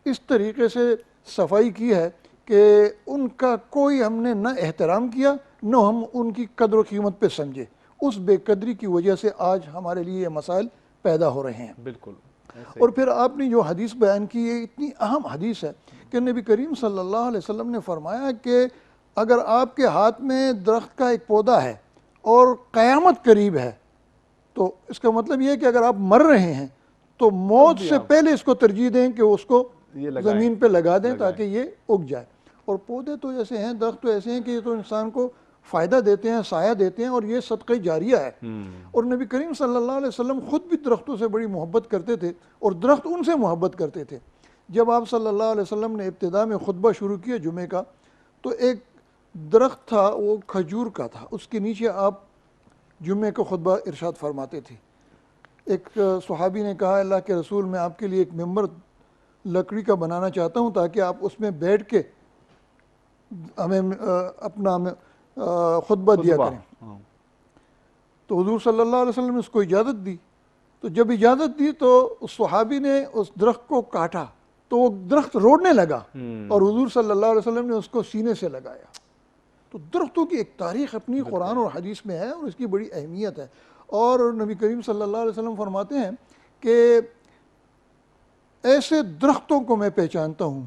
اس طریقے سے صفائی کی ہے کہ ان کا کوئی ہم نے نہ احترام کیا نہ ہم ان کی قدر و قیمت پہ سمجھے. اس بے قدری کی وجہ سے آج ہمارے لیے یہ مسائل پیدا ہو رہے ہیں. بالکل. اور پھر آپ نے جو حدیث بیان کی یہ اتنی اہم حدیث ہے کہ نبی کریم صلی اللہ علیہ وسلم نے فرمایا کہ اگر آپ کے ہاتھ میں درخت کا ایک پودا ہے اور قیامت قریب ہے تو اس کا مطلب یہ ہے کہ اگر آپ مر رہے ہیں تو موت سے پہلے اس کو ترجیح دیں کہ اس کو زمین پہ لگا دیں تاکہ یہ اگ جائے. اور پودے تو ایسے ہیں، درخت تو ایسے ہیں کہ یہ تو انسان کو فائدہ دیتے ہیں، سایہ دیتے ہیں اور یہ صدقہ جاریہ ہے. اور نبی کریم صلی اللہ علیہ وسلم خود بھی درختوں سے بڑی محبت کرتے تھے اور درخت ان سے محبت کرتے تھے. جب آپ صلی اللہ علیہ وسلم نے ابتدا میں خطبہ شروع کیا جمعے کا تو ایک درخت تھا، وہ کھجور کا تھا، اس کے نیچے آپ جمعے کا خطبہ ارشاد فرماتے تھے. ایک صحابی نے کہا اللہ کے رسول میں آپ کے لیے ایک ممبر لکڑی کا بنانا چاہتا ہوں تاکہ آپ اس میں بیٹھ کے ہمیں اپنا خطبہ دیا کریں. تو حضور صلی اللہ علیہ وسلم نے اس کو اجازت دی. تو جب اجازت دی تو اس صحابی نے اس درخت کو کاٹا تو وہ درخت روڑنے لگا اور حضور صلی اللہ علیہ وسلم نے اس کو سینے سے لگایا. تو درختوں کی ایک تاریخ اپنی قرآن اور حدیث میں ہے اور اس کی بڑی اہمیت ہے. اور نبی کریم صلی اللہ علیہ وسلم فرماتے ہیں کہ ایسے درختوں کو میں پہچانتا ہوں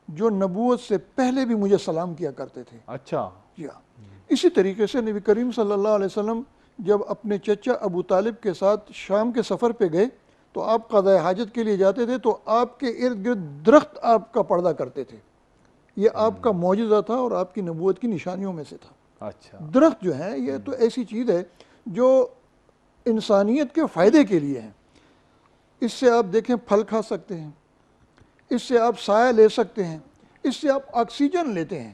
جو نبوت سے پہلے بھی مجھے سلام کیا کرتے تھے. اچھا. جی ہاں. اسی طریقے سے نبی کریم صلی اللہ علیہ وسلم جب اپنے چچا ابو طالب کے ساتھ شام کے سفر پہ گئے تو آپ قضاء حاجت کے لیے جاتے تھے تو آپ کے ارد گرد درخت آپ کا پردہ کرتے تھے. یہ آپ کا معجزہ تھا اور آپ کی نبوت کی نشانیوں میں سے تھا. اچھا. درخت جو ہے یہ تو ایسی چیز ہے جو انسانیت کے فائدے کے لیے ہے. اس سے آپ دیکھیں پھل کھا سکتے ہیں، اس سے آپ سایہ لے سکتے ہیں، اس سے آپ آکسیجن لیتے ہیں.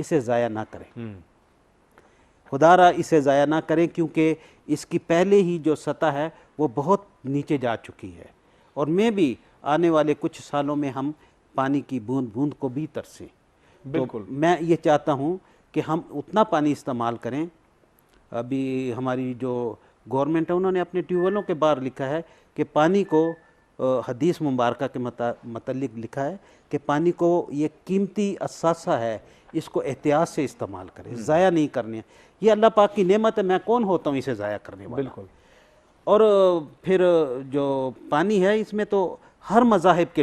اسے ضائع نہ کریں، خدارا اسے ضائع نہ کریں، کیونکہ اس کی پہلے ہی جو سطح ہے وہ بہت نیچے جا چکی ہے، اور میں بھی آنے والے کچھ سالوں میں ہم پانی کی بوند بوند کو بھی ترسیں۔ بالکل میں یہ چاہتا ہوں کہ ہم اتنا پانی استعمال کریں۔ ابھی ہماری جو گورنمنٹ ہے انہوں نے اپنے ٹیوب ویلوں کے باہر لکھا ہے کہ پانی کو، حدیث مبارکہ کے متعلق لکھا ہے کہ پانی کو یہ قیمتی اثاثہ ہے، اس کو احتیاط سے استعمال کریں، ضائع نہیں کرنے۔ یہ اللہ پاک کی نعمت ہے، میں کون ہوتا ہوں اسے ضائع کرنے والا؟ بالکل۔ اور پھر جو پانی ہے اس میں تو ہر مذاہب کے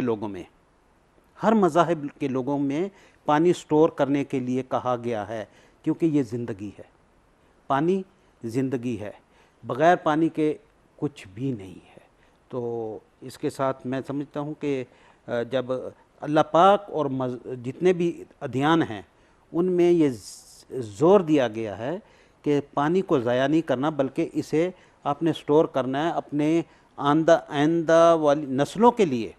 لوگوں میں پانی سٹور کرنے کے لیے کہا گیا ہے، کیونکہ یہ زندگی ہے، پانی زندگی ہے، بغیر پانی کے کچھ بھی نہیں ہے۔ تو اس کے ساتھ میں سمجھتا ہوں کہ جب اللہ پاک اور جتنے بھی ادیان ہیں ان میں یہ زور دیا گیا ہے کہ پانی کو ضائع نہیں کرنا، بلکہ اسے آپ نے سٹور کرنا ہے اپنے آئندہ والی نسلوں کے لیے،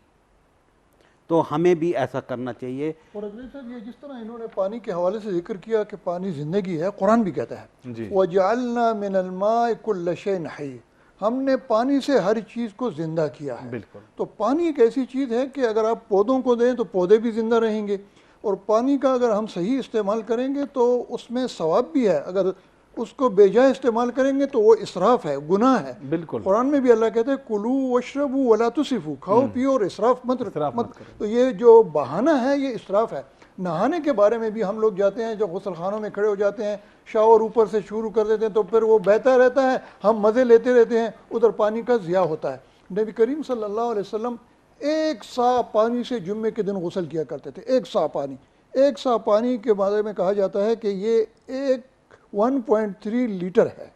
تو ہمیں بھی ایسا کرنا چاہیے۔ اور اگلے صاحب یہ جس طرح انہوں نے پانی کے حوالے سے ذکر کیا کہ پانی زندگی ہے، قرآن بھی کہتا ہے جی وَجَعَلْنَا مِنَ الْمَاءِ كُلَّ شَيْءٍ حَيٍّ، ہم نے پانی سے ہر چیز کو زندہ کیا ہے۔ بالکل۔ تو پانی ایک ایسی چیز ہے کہ اگر آپ پودوں کو دیں تو پودے بھی زندہ رہیں گے، اور پانی کا اگر ہم صحیح استعمال کریں گے تو اس میں ثواب بھی ہے، اگر اس کو بے جائے استعمال کریں گے تو وہ اسراف ہے، گناہ ہے۔ بالکل۔ قرآن میں بھی اللہ کہتا ہے کلوا واشربوا ولا تسرفوا، کھاؤ پیو اور اسراف مت کرو۔ تو یہ جو بہانہ ہے یہ اسراف ہے۔ نہانے کے بارے میں بھی ہم لوگ جاتے ہیں، جو غسل خانوں میں کھڑے ہو جاتے ہیں، شاور اوپر سے شروع کر دیتے ہیں تو پھر وہ بہتا رہتا ہے، ہم مزے لیتے رہتے ہیں، ادھر پانی کا ضیاع ہوتا ہے۔ نبی کریم صلی اللہ علیہ وسلم 1 سا پانی سے جمعے کے دن غسل کیا کرتے تھے، 1 سا پانی۔ 1 سا پانی کے بارے میں کہا جاتا ہے کہ یہ 1.3 لیٹر ہے۔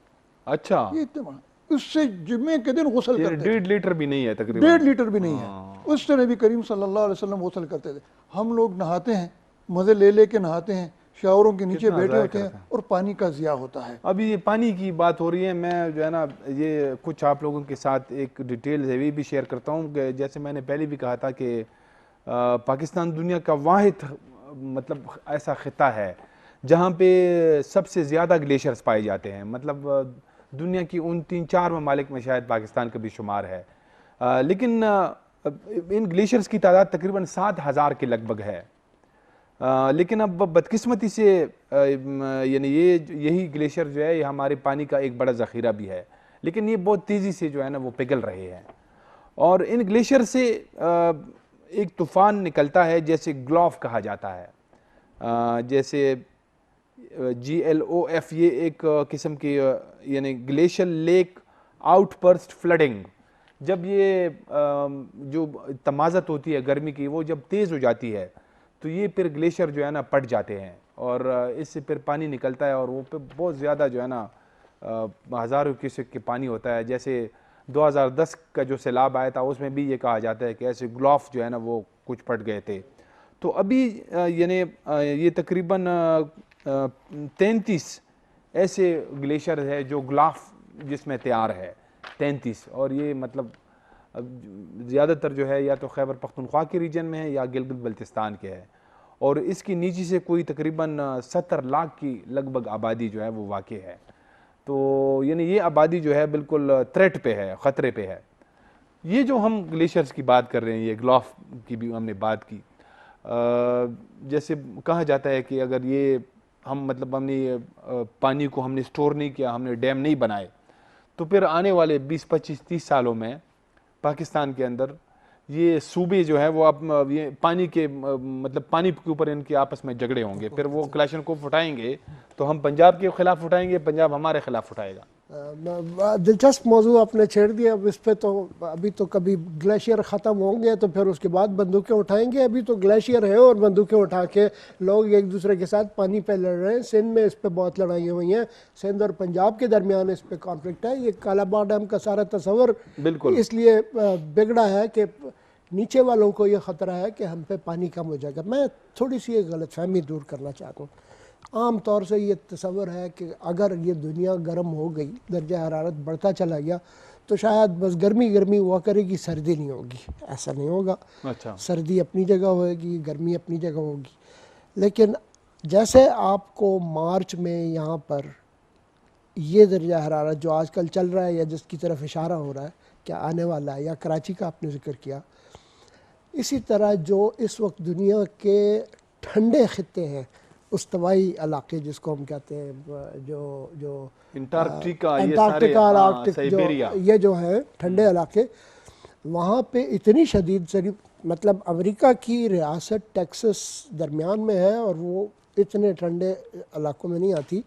اچھا، یہ اتنا اس سے جمعے کے دن غسل کرتے تھے، 1.5 لیٹر بھی نہیں ہے تقریباً، 1.5 لیٹر بھی نہیں ہے، اس سے نبی کریم صلی اللہ علیہ وسلم غسل کرتے تھے۔ ہم لوگ نہاتے ہیں، مزے لے لے کے نہاتے ہیں، شاوروں کے نیچے کتنا بیٹھے ضائع ہوتے ہیں کرتے ہیں۔ اور پانی کا ضیاع ہوتا ہے۔ ابھی یہ پانی کی بات ہو رہی ہے، میں جو ہے نا یہ کچھ آپ لوگوں کے ساتھ ایک ڈیٹیل ہے بھی شیئر کرتا ہوں کہ جیسے میں نے پہلے بھی کہا تھا کہ پاکستان دنیا کا واحد مطلب ایسا خطہ ہے جہاں پہ سب سے زیادہ گلیشیئرز پائے جاتے ہیں، مطلب دنیا کی ان 3-4 ممالک میں شاید پاکستان کا بھی شمار ہے، لیکن ان گلیشیئرز کی تعداد تقریباً 7,000 کے لگ بھگ ہے۔ لیکن اب بدقسمتی سے یعنی یہی گلیشیئر جو ہے یہ ہمارے پانی کا ایک بڑا ذخیرہ بھی ہے، لیکن یہ بہت تیزی سے جو ہے نا وہ پگھل رہے ہیں، اور ان گلیشیئر سے ایک طوفان نکلتا ہے جیسے گلوف کہا جاتا ہے، جیسے GLOF، یہ ایک قسم کی یعنی glacier lake outburst flooding, جب یہ جو تمازت ہوتی ہے گرمی کی وہ جب تیز ہو جاتی ہے تو یہ پھر گلیشیئر جو ہے نا پٹ جاتے ہیں، اور اس سے پھر پانی نکلتا ہے، اور وہ پہ بہت زیادہ جو ہے نا ہزاروں کیوسک کے پانی ہوتا ہے۔ جیسے 2010 کا جو سیلاب آیا تھا اس میں بھی یہ کہا جاتا ہے کہ ایسے گلوف جو ہے نا وہ کچھ پٹ گئے تھے۔ تو ابھی یعنی یہ تقریباً 33 ایسے گلیشیئر ہے جو گلاف جس میں تیار ہے، 33، اور یہ مطلب زیادہ تر جو ہے یا تو خیبر پختونخوا کے ریجن میں ہے یا گلگت بلتستان کے ہے، اور اس کی نیچے سے کوئی تقریباً 70 لاکھ کی لگ بھگ آبادی جو ہے وہ واقع ہے۔ تو یعنی یہ آبادی جو ہے بالکل تھریٹ پہ ہے، خطرے پہ ہے۔ یہ جو ہم گلیشیئرز کی بات کر رہے ہیں، یہ گلوف کی بھی ہم نے بات کی، جیسے کہا جاتا ہے کہ اگر یہ ہم مطلب ہم نے پانی کو ہم نے سٹور نہیں کیا، ہم نے ڈیم نہیں بنائے، تو پھر آنے والے 20, 25, 30 سالوں میں پاکستان کے اندر یہ صوبے جو ہے وہ اب یہ پانی کے مطلب پانی کے اوپر ان کے آپس میں جھگڑے ہوں گے، پھر وہ کلاشن کو اٹھائیں گے تو ہم پنجاب کے خلاف اٹھائیں گے، پنجاب ہمارے خلاف اٹھائے گا۔ دلچسپ موضوع آپ نے چھیڑ دیا، اب اس پہ تو ابھی تو کبھی گلیشیئر ختم ہوں گے تو پھر اس کے بعد بندوقیں اٹھائیں گے، ابھی تو گلیشیئر ہے اور بندوقیں اٹھا کے لوگ ایک دوسرے کے ساتھ پانی پہ لڑ رہے ہیں۔ سندھ میں اس پہ بہت لڑائیاں ہوئی ہیں، سندھ اور پنجاب کے درمیان اس پہ کانفلکٹ ہے۔ یہ کالاباغ ڈیم کا سارا تصور بالکل اس لیے بگڑا ہے کہ نیچے والوں کو یہ خطرہ ہے کہ ہم پہ پانی کم ہو جائے گا۔ میں تھوڑی سی ایک غلط فہمی دور کرنا چاہتا ہوں۔ عام طور سے یہ تصور ہے کہ اگر یہ دنیا گرم ہو گئی، درجہ حرارت بڑھتا چلا گیا تو شاید بس گرمی ہوا کرے گی، سردی نہیں ہوگی۔ ایسا نہیں ہوگا، اچھا، سردی اپنی جگہ ہوئے گی، گرمی اپنی جگہ ہوگی، لیکن جیسے آپ کو مارچ میں یہاں پر یہ درجہ حرارت جو آج کل چل رہا ہے یا جس کی طرف اشارہ ہو رہا ہے کہ آنے والا ہے، یا کراچی کا آپ نے ذکر کیا، اسی طرح جو اس وقت دنیا کے ٹھنڈے خطے ہیں، استوائی علاقے جس کو ہم کہتے ہیں، جو انٹارکٹیکا، یہ انٹارکٹیکا اور آرکٹک، جو سائبیریا، یہ جو ہیں ٹھنڈے علاقے، وہاں پہ اتنی شدید مطلب امریکہ کی ریاست ٹیکسس درمیان میں ہے اور وہ اتنے ٹھنڈے علاقوں میں نہیں آتی،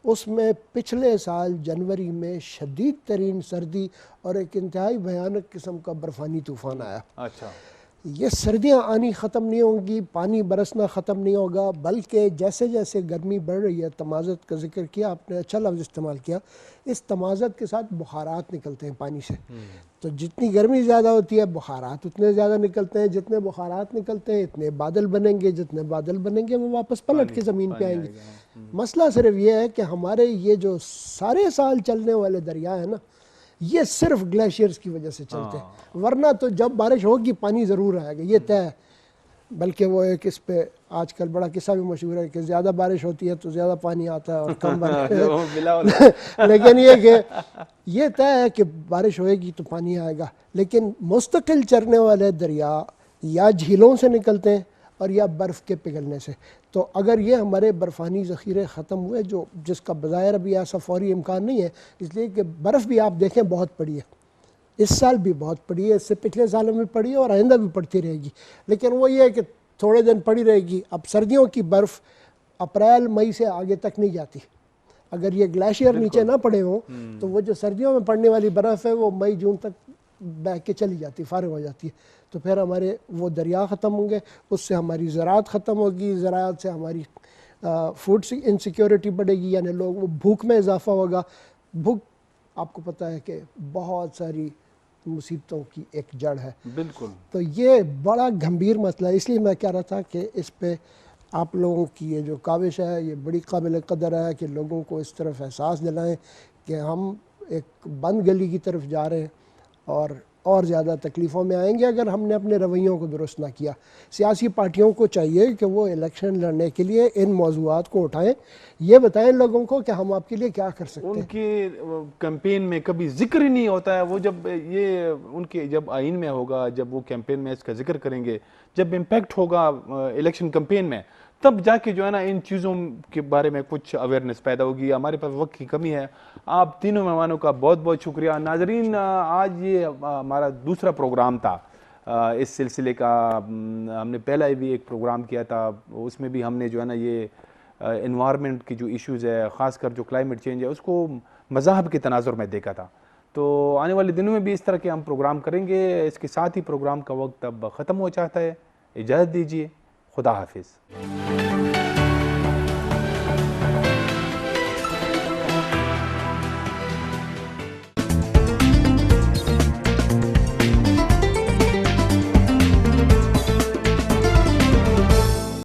اس میں پچھلے سال جنوری میں شدید ترین سردی اور ایک انتہائی بھیانک قسم کا برفانی طوفان آیا۔ اچھا، یہ سردیاں آنی ختم نہیں ہوں گی، پانی برسنا ختم نہیں ہوگا، بلکہ جیسے جیسے گرمی بڑھ رہی ہے، تمازت کا ذکر کیا آپ نے، اچھا لفظ استعمال کیا، اس تمازت کے ساتھ بخارات نکلتے ہیں پانی سے، تو جتنی گرمی زیادہ ہوتی ہے بخارات اتنے زیادہ نکلتے ہیں، جتنے بخارات نکلتے ہیں اتنے بادل بنیں گے، جتنے بادل بنیں گے وہ واپس پلٹ کے زمین پہ آئیں گے۔ مسئلہ صرف یہ ہے کہ ہمارے یہ جو سارے سال چلنے والے دریا ہیں نا، یہ صرف گلیشیئرز کی وجہ سے چلتے ہیں، ورنہ تو جب بارش ہوگی پانی ضرور آئے گا، یہ طے ہے۔ بلکہ وہ ایک اس پہ آج کل بڑا قصہ بھی مشہور ہے کہ زیادہ بارش ہوتی ہے تو زیادہ پانی آتا ہے اور کم بارش لیکن یہ کہ یہ طے ہے کہ بارش ہوئے گی تو پانی آئے گا، لیکن مستقل چرنے والے دریا یا جھیلوں سے نکلتے ہیں اور یا برف کے پگھلنے سے، تو اگر یہ ہمارے برفانی ذخیرے ختم ہوئے، جس کا بظاہر ابھی ایسا فوری امکان نہیں ہے، اس لیے کہ برف بھی آپ دیکھیں بہت پڑی ہے، اس سال بھی بہت پڑی ہے، اس سے پچھلے سالوں میں پڑی ہے اور آئندہ بھی پڑتی رہے گی، لیکن وہ یہ ہے کہ تھوڑے دن پڑی رہے گی۔ اب سردیوں کی برف اپریل مئی سے آگے تک نہیں جاتی، اگر یہ گلیشیئر نیچے نہ پڑے ہوں تو وہ جو سردیوں میں پڑنے والی برف ہے وہ مئی جون تک بہہ کے چلی جاتی، فارغ ہو جاتی ہے، تو پھر ہمارے وہ دریا ختم ہوں گے، اس سے ہماری زراعت ختم ہوگی، زراعت سے ہماری فوڈ انسیکیورٹی بڑھے گی، یعنی لوگ بھوک میں اضافہ ہوگا۔ بھوک آپ کو پتہ ہے کہ بہت ساری مصیبتوں کی ایک جڑ ہے، بالکل۔ تو یہ بڑا گھمبیر مسئلہ ہے، اس لیے میں کہہ رہا تھا کہ اس پہ آپ لوگوں کی یہ جو کاوش ہے یہ بڑی قابل قدر ہے کہ لوگوں کو اس طرف احساس دلائیں کہ ہم ایک بند گلی کی طرف جا رہے ہیں اور زیادہ تکلیفوں میں آئیں گے اگر ہم نے اپنے رویوں کو درست نہ کیا۔ سیاسی پارٹیوں کو چاہیے کہ وہ الیکشن لڑنے کے لیے ان موضوعات کو اٹھائیں، یہ بتائیں لوگوں کو کہ ہم آپ کے لیے کیا کر سکتے ہیں۔ ان کے کیمپین میں کبھی ذکر ہی نہیں ہوتا ہے، وہ جب یہ ان کے جب آئین میں ہوگا، جب وہ کیمپین میں اس کا ذکر کریں گے، جب امپیکٹ ہوگا الیکشن کیمپین میں، تب جا کے جو ہے نا ان چیزوں کے بارے میں کچھ اویئرنیس پیدا ہوگی۔ ہمارے پاس وقت کی کمی ہے۔ آپ تینوں مہمانوں کا بہت بہت شکریہ۔ ناظرین، آج یہ ہمارا دوسرا پروگرام تھا اس سلسلے کا۔ ہم نے پہلا بھی ایک پروگرام کیا تھا، اس میں بھی ہم نے جو ہے نا یہ انوائرمنٹ کی جو ایشوز ہے، خاص کر جو کلائمیٹ چینج ہے، اس کو مذاہب کے تناظر میں دیکھا تھا۔ تو آنے والے دنوں میں بھی اس طرح کے ہم پروگرام کریں گے۔ اس کے ساتھ ہی پروگرام کا وقت اب ختم ہو چاہتا ہے، اجازت دیجیے، خدا حافظ۔